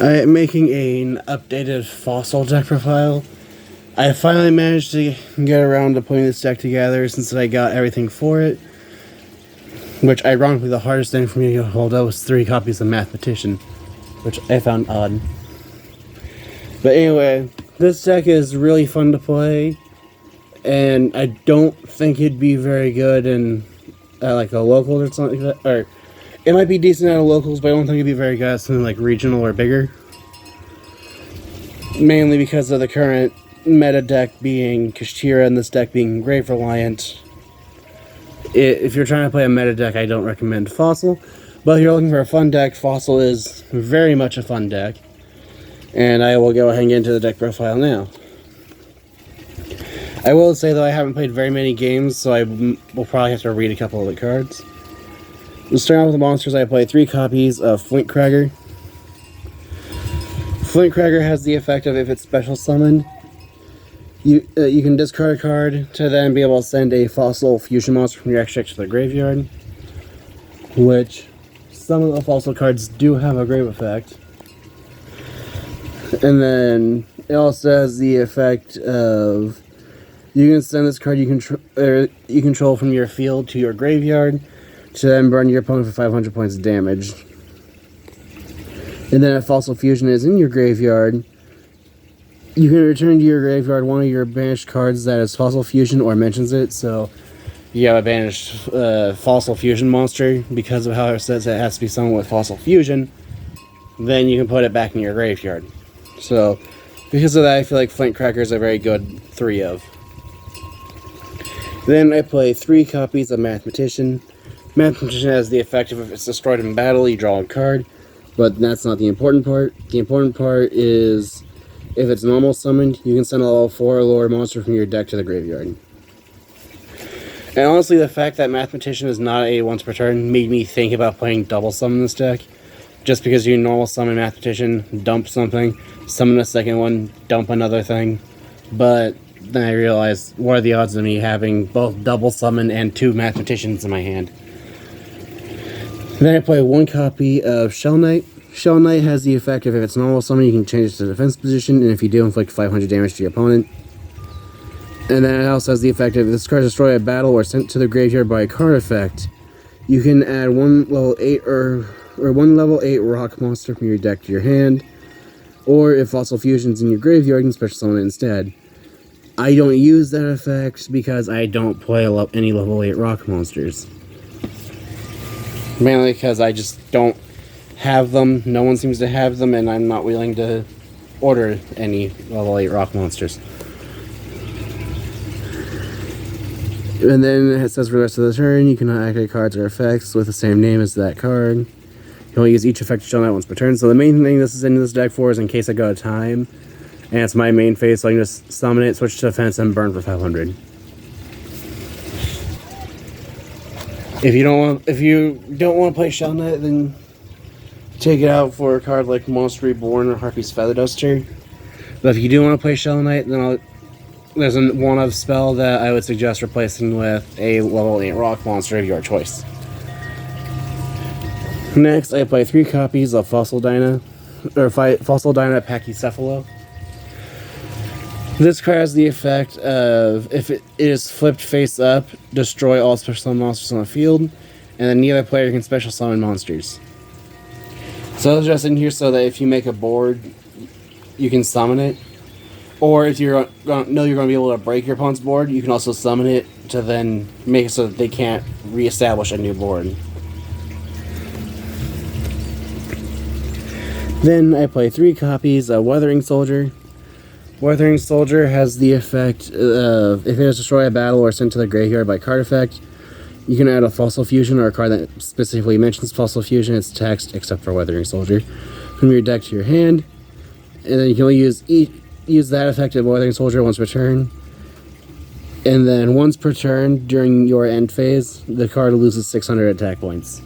I am making an updated fossil deck profile. I finally managed to get around to putting this deck together since I got everything for it. Which, ironically, the hardest thing for me to hold up was 3 copies of Mathematician, which I found odd. But anyway, this deck is really fun to play, and I don't think it'd be very good in like a local or something like that. Or it might be decent at locals, but I don't think it'd be very good at something like regional or bigger. Mainly because of the current meta deck being Kashtira and this deck being Grave Reliant. If you're trying to play a meta deck, I don't recommend Fossil. But if you're looking for a fun deck, Fossil is very much a fun deck. And I will go ahead and get into the deck profile now. I will say, though, I haven't played very many games, so I will probably have to read a couple of the cards. We'll start out with the monsters. I play 3 copies of Flintcragger. Flintcragger has the effect of, if it's special summoned, you can discard a card to then be able to send a Fossil Fusion monster from your extract to the graveyard. Which, some of the Fossil cards do have a great effect. And then, it also has the effect of, you can send this card you control from your field to your graveyard to then burn your opponent for 500 points of damage. And then if Fossil Fusion is in your graveyard, you can return to your graveyard one of your banished cards that is Fossil Fusion or mentions it. So you have a banished Fossil Fusion monster because of how it says it has to be summoned with Fossil Fusion. Then you can put it back in your graveyard. So because of that, I feel like Flintcragger is a very good 3 of. Then I play 3 copies of Mathematician. Mathematician has the effect of, if it's destroyed in battle, you draw a card. But that's not the important part. The important part is, if it's normal summoned, you can send a level 4 or lower monster from your deck to the graveyard. And honestly, the fact that Mathematician is not a once per turn made me think about playing double summon this deck. Just because you normal summon Mathematician, dump something, summon a second one, dump another thing. But then I realized, what are the odds of me having both double summon and 2 Mathematicians in my hand? Then I play 1 copy of Shell Knight. Shell Knight has the effect of, if it's normal summon, you can change it to defense position, and if you do, inflict 500 damage to your opponent. And then it also has the effect of, if this card is destroyed at battle or sent to the graveyard by a card effect, you can add 1 level 8 or 1 level 8 rock monster from your deck to your hand. Or if Fossil Fusion's in your graveyard, you can special summon it instead. I don't use that effect because I don't play any level 8 rock monsters. Mainly because I just don't have them. No one seems to have them, and I'm not willing to order any level 8 rock monsters. And then it says for the rest of the turn, you cannot activate cards or effects with the same name as that card. You can only use each effect to show that once per turn. So the main thing this is in this deck for is in case I go to time, and it's my main phase, so I can just summon it, switch to defense, and burn for 500. If you don't want to play Shell Knight, then take it out for a card like Monster Reborn or Harpy's Feather Duster. But if you do want to play Shell Knight, then there's a one-of spell that I would suggest replacing with a level 8 rock monster of your choice. Next, I play 3 copies of Fossil Dyna Pachycephalo. This card has the effect of, if it is flipped face up, destroy all special summon monsters on the field, and then neither player can special summon monsters. So it's just in here so that if you make a board, you can summon it. Or if you know you're going to be able to break your opponent's board, you can also summon it to then make it so that they can't reestablish a new board. Then I play 3 copies of Weathering Soldier. Weathering Soldier has the effect of, if it is destroyed a battle or sent to the graveyard by card effect, you can add a Fossil Fusion or a card that specifically mentions Fossil Fusion. It's text, except for Weathering Soldier, from your deck to your hand. And then you can only use that effect of Weathering Soldier once per turn. And then once per turn during your end phase, the card loses 600 attack points.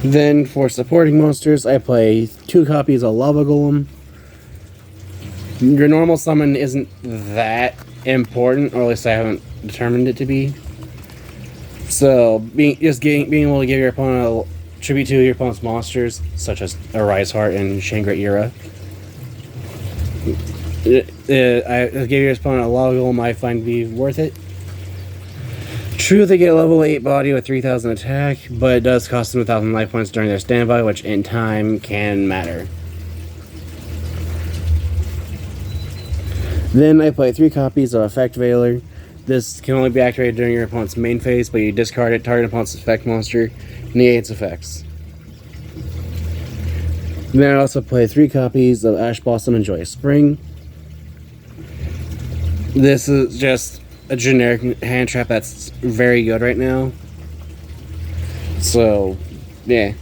Then for supporting monsters, I play 2 copies of Lava Golem. Your normal summon isn't that important, or at least I haven't determined it to be. So being able to give your opponent tribute to your opponent's monsters, such as Arise Heart and Shangri-Ira. I give your opponent a loggle might find to be worth it. True, they get a level 8 body with 3,000 attack, but it does cost them 1,000 life points during their standby, which in time can matter. Then I play 3 copies of Effect Veiler. This can only be activated during your opponent's main phase, but you discard it, target opponent's effect monster, negates effects. Then I also play 3 copies of Ash Blossom and Joyous Spring. This is just a generic hand trap that's very good right now. So, yeah.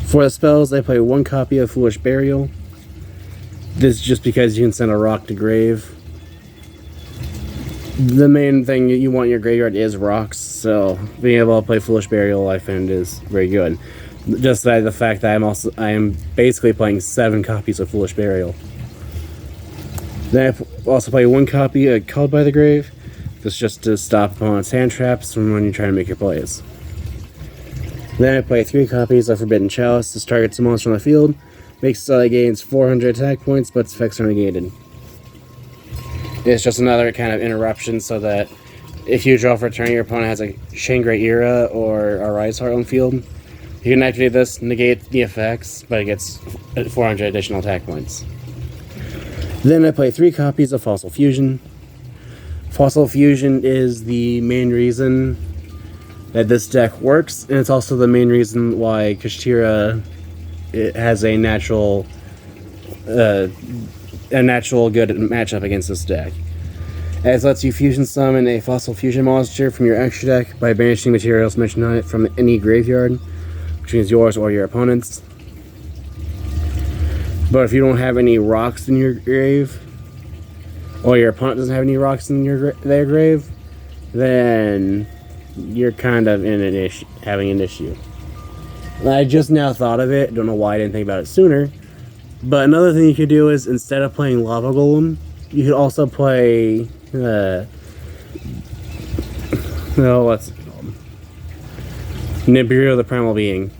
For the spells, I play 1 copy of Foolish Burial. This is just because you can send a rock to grave. The main thing you want in your graveyard is rocks, so being able to play Foolish Burial I find is very good. Just by the fact that I am basically playing 7 copies of Foolish Burial. Then I also play 1 copy of Called by the Grave. This is just to stop opponent's hand traps from when you're trying to make your plays. Then I play 3 copies of Forbidden Chalice. This targets a monster on the field. Makes so that it gains 400 attack points, but its effects are negated. It's just another kind of interruption so that if you draw for a turn, your opponent has a Shangri-Ira or a Rise Heart on field. You can activate this, negate the effects, but it gets 400 additional attack points. Then I play 3 copies of Fossil Fusion. Fossil Fusion is the main reason that this deck works, and it's also the main reason why Kashtira has a natural good matchup against this deck. As it lets you fusion summon a Fossil Fusion monster from your extra deck by banishing materials mentioned on it from any graveyard, which means yours or your opponent's. But if you don't have any rocks in your grave, or your opponent doesn't have any rocks in their grave, then you're kind of in having an issue. I just now thought of it. Don't know why I didn't think about it sooner. But another thing you could do is, instead of playing Lava Golem, you could also play what's it called? Nibiru the Primal Being.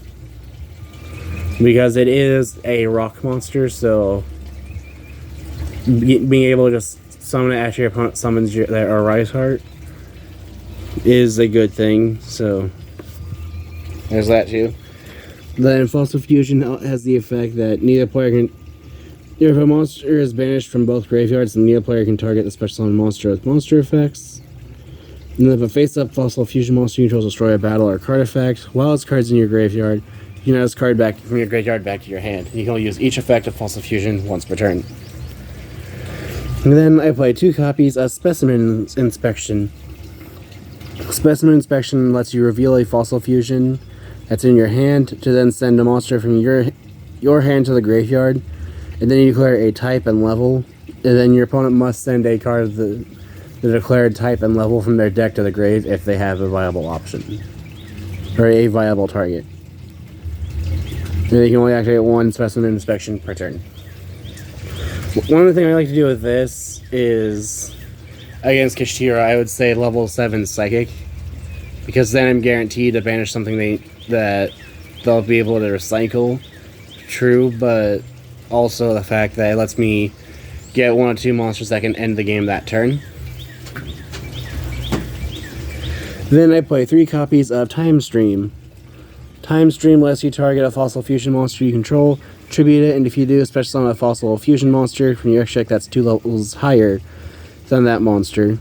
Because it is a rock monster, so being able to just summon it after your opponent summons their Rise Heart is a good thing, so there's that too. Then Fossil Fusion has the effect that neither player can... If a monster is banished from both graveyards, then neither player can target the special summon monster with monster effects. And then if a face-up Fossil Fusion monster controls destroy a battle or card effect, while its card's in your graveyard, you can add this card back from your graveyard back to your hand. You can only use each effect of Fossil Fusion once per turn. And then I play 2 copies of Specimen Inspection. Specimen Inspection lets you reveal a Fossil Fusion that's in your hand to then send a monster from your hand to the graveyard, and then you declare a type and level, and then your opponent must send a card of the declared type and level from their deck to the grave if they have a viable option, or a viable target. And they can only activate 1 Specimen Inspection per turn. One of the things I like to do with this is, against Kashtira, I would say level 7 Psychic, because then I'm guaranteed to banish something that they'll be able to recycle. True, but also the fact that it lets me get 1 or 2 monsters that can end the game that turn. Then I play 3 copies of Time Stream. Time Stream lets you target a Fossil Fusion monster you control, tribute it, and if you do, especially summon a Fossil Fusion monster from your extra deck that's 2 levels higher than that monster.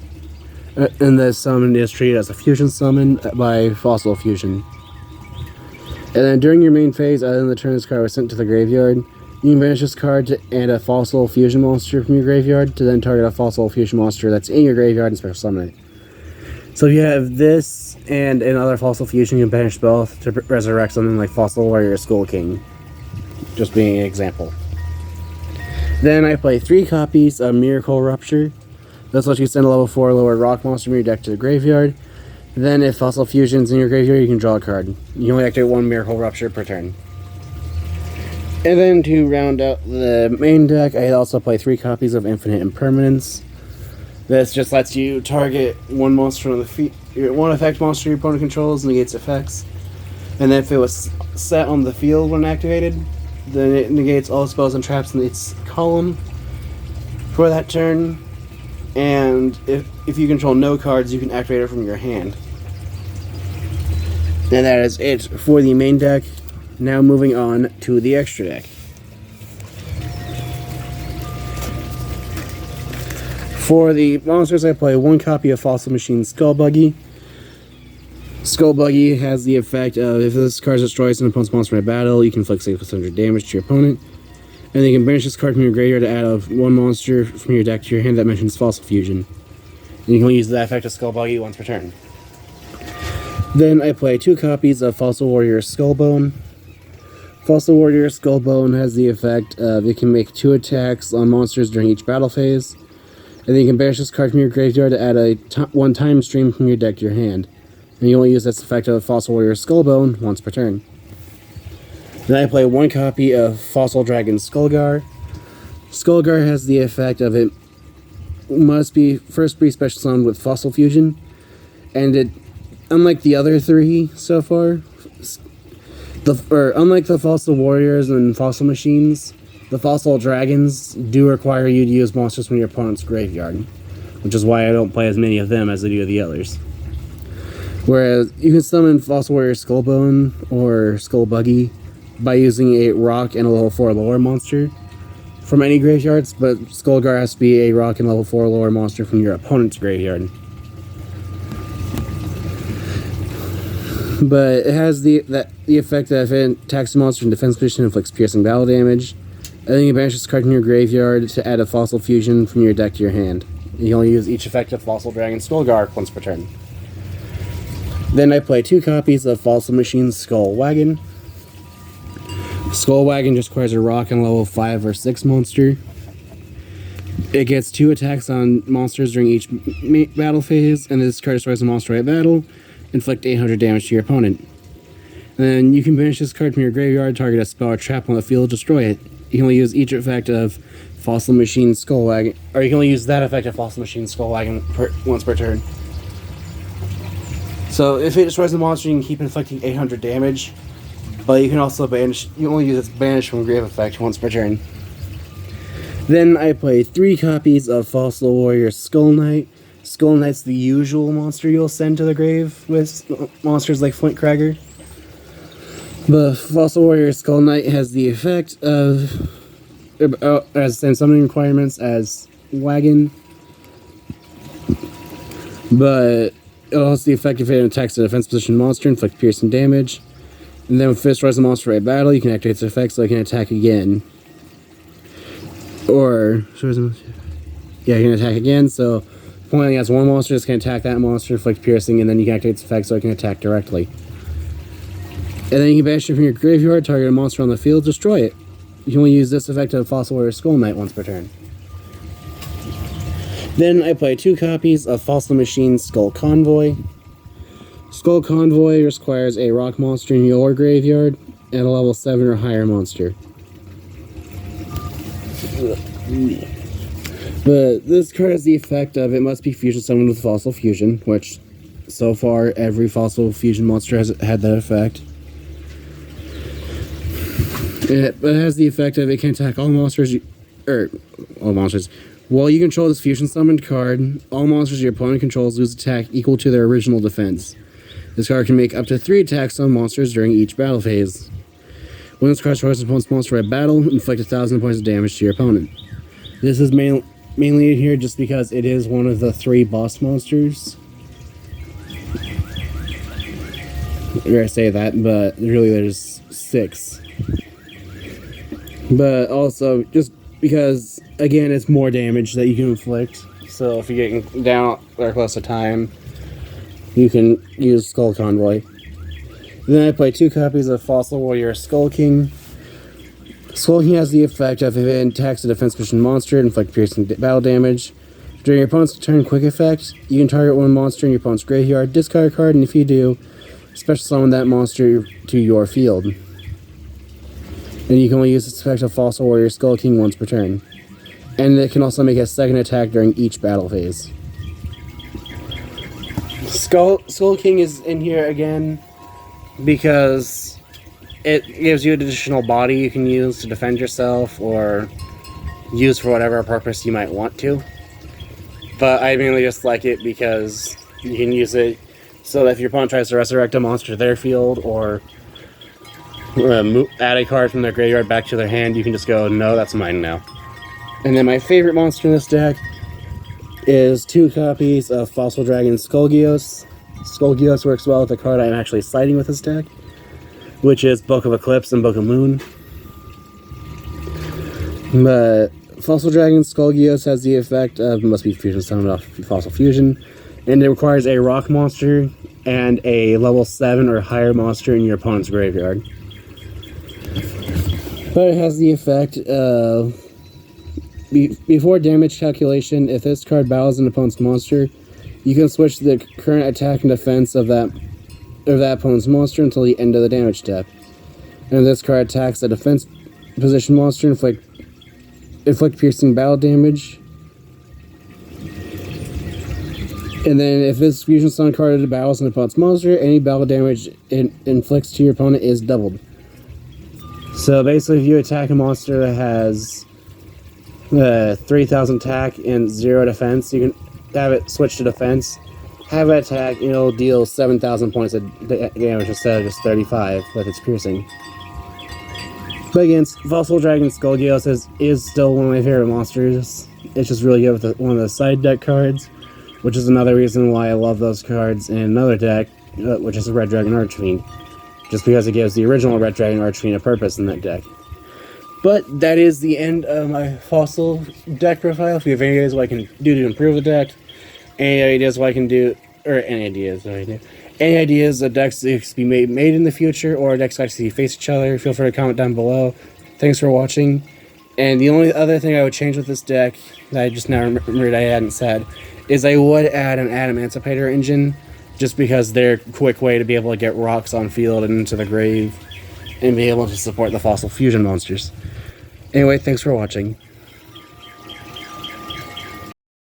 And the summon is treated as a fusion summon by Fossil Fusion. And then during your main phase, other than the turn this card was sent to the graveyard, you can banish this card to add a Fossil Fusion monster from your graveyard to then target a Fossil Fusion monster that's in your graveyard and special summon it. So if you have this and another Fossil Fusion, you can banish both to resurrect something like Fossil Warrior Skull King. Just being an example. Then I play 3 copies of Miracle Rupture. This lets you send a level 4 lower rock monster from your deck to the graveyard. Then if Fossil Fusion's in your graveyard, you can draw a card. You can only activate 1 Miracle Rupture per turn. And then to round out the main deck, I also play 3 copies of Infinite Impermanence. This just lets you target 1 monster on the field, 1 effect monster your opponent controls, negates effects. And if it was set on the field when activated, then it negates all spells and traps in its column for that turn. And if you control no cards, you can activate it from your hand. And that is it for the main deck. Now moving on to the extra deck. For the monsters, I play one copy of Fossil Machine Skullbuggy. Skullbuggy has the effect of, if this card destroys an opponent's monster in a battle, you can inflict 600 damage to your opponent. And then you can banish this card from your graveyard to add one monster from your deck to your hand that mentions Fossil Fusion. And you can only use that effect of Skullbuggy once per turn. Then I play two copies of Fossil Warrior Skullbone. Fossil Warrior Skullbone has the effect of, it can make 2 attacks on monsters during each battle phase. And then you can banish this card from your graveyard to add one time stream from your deck to your hand. And you only use this effect of Fossil Warrior Skullbone once per turn. Then I play one copy of Fossil Dragon Skullgar. Skullgar has the effect of, it must be first be special summoned with Fossil Fusion. And it, unlike the other 3 so far, unlike the Fossil Warriors and Fossil Machines, the Fossil Dragons do require you to use monsters from your opponent's graveyard, which is why I don't play as many of them as I do the others. Whereas you can summon Fossil Warrior Skullbone or Skullbuggy by using a rock and a level 4 lower monster from any graveyards, but Skullgar has to be a rock and level 4 lower monster from your opponent's graveyard. But it has the effect that if it attacks a monster in defense position, inflicts piercing battle damage. And then you banish this card from your graveyard to add a Fossil Fusion from your deck to your hand. You only use each effect of Fossil Dragon Skullgar once per turn. Then I play 2 copies of Fossil Machine Skullwagon. Skullwagon just requires a rock and level 5 or 6 monster. It gets 2 attacks on monsters during each battle phase, and this card destroys a monster at battle, inflict 800 damage to your opponent. And then you can banish this card from your graveyard, target a spell or trap on the field, destroy it. You can only use each effect of Fossil Machine Skullwagon, or you can only use that effect of Fossil Machine Skullwagon once per turn. So if it destroys the monster, you can keep inflicting 800 damage, but you can also banish, you only use its banish from grave effect once per turn. Then I play 3 copies of Fossil Warrior Skull Knight. Skull Knight's the usual monster you'll send to the grave with monsters like Flint Cragger. The Fossil Warrior Skull Knight has the effect of, as same summoning requirements as Wagon, but it also has the effect if it attacks a defense position monster, inflict piercing damage. And then if it destroys a monster at battle, you can activate its effect so it can attack again. Or, yeah, you can attack again, so if it only has one monster, it's going to attack that monster, inflict piercing, and then you can activate its effect so it can attack directly. And then you can banish it from your graveyard, target a monster on the field, destroy it. You can only use this effect of Fossil Warrior Skull Knight once per turn. Then I play 2 copies of Fossil Machine Skull Convoy. Skull Convoy requires a rock monster in your graveyard and a level 7 or higher monster. But this card has the effect of, it must be fusion summoned with Fossil Fusion, which so far every Fossil Fusion monster has had that effect. But it has the effect of, it can attack all monsters, all monsters. While you control this fusion summoned card, all monsters your opponent controls lose attack equal to their original defense. This card can make up to 3 attacks on monsters during each battle phase. When this card destroys an opponent's monster at battle, inflict 1,000 points of damage to your opponent. This is mainly in here just because it is one of the 3 boss monsters. I say that, but really there's 6. But also, just because, again, it's more damage that you can inflict. So if you're getting down or close to time, you can use Skull Convoy. Then I play 2 copies of Fossil Warrior Skull King. Skull King has the effect of, if it attacks a defense position monster, inflict piercing battle damage. During your opponent's turn quick effect, you can target one monster in your opponent's graveyard, discard a card, and if you do, special summon that monster to your field. And you can only use this effect of Fossil Warrior Skull King once per turn. And it can also make a second attack during each battle phase. Skull King is in here again because it gives you an additional body you can use to defend yourself or use for whatever purpose you might want to. But I mainly just like it because you can use it so that if your opponent tries to resurrect a monster to their field or add a card from their graveyard back to their hand, you can just go, no, that's mine now. And then my favorite monster in this deck is 2 copies of Fossil Dragon Skullgios. Skullgios works well with the card I'm actually siding with this deck, which is Book of Eclipse and Book of Moon. But Fossil Dragon Skullgios has the effect of must be fusion summoned off Fossil Fusion, and it requires a rock monster and a level 7 or higher monster in your opponent's graveyard. But it has the effect of before damage calculation, if this card battles an opponent's monster, you can switch the current attack and defense of that opponent's monster until the end of the damage step. And if this card attacks a defense position monster, inflict piercing battle damage. And then if this fusion summon card battles an opponent's monster, any battle damage it inflicts to your opponent is doubled. So basically, if you attack a monster that has 3,000 attack and 0 defense, you can have it switch to defense, have it attack, and it'll deal 7,000 points of damage instead of just 35 with its piercing. But again, Fossil Dragon Skullgios is still one of my favorite monsters. It's just really good with one of the side deck cards, which is another reason why I love those cards in another deck, which is a Red Dragon Archfiend. Just because it gives the original Red Dragon Archfiend a purpose in that deck. But that is the end of my Fossil deck profile. If you have any ideas what I can do to improve the deck, any ideas what I can do, or any ideas what I do, any ideas of decks that can be made in the future, or decks that actually face each other, feel free to comment down below. Thanks for watching. And the only other thing I would change with this deck, that I just now remembered I hadn't said, is I would add an Adamantipator engine, just because they're a quick way to be able to get rocks on field and into the grave, and be able to support the Fossil Fusion monsters. Anyway, thanks for watching.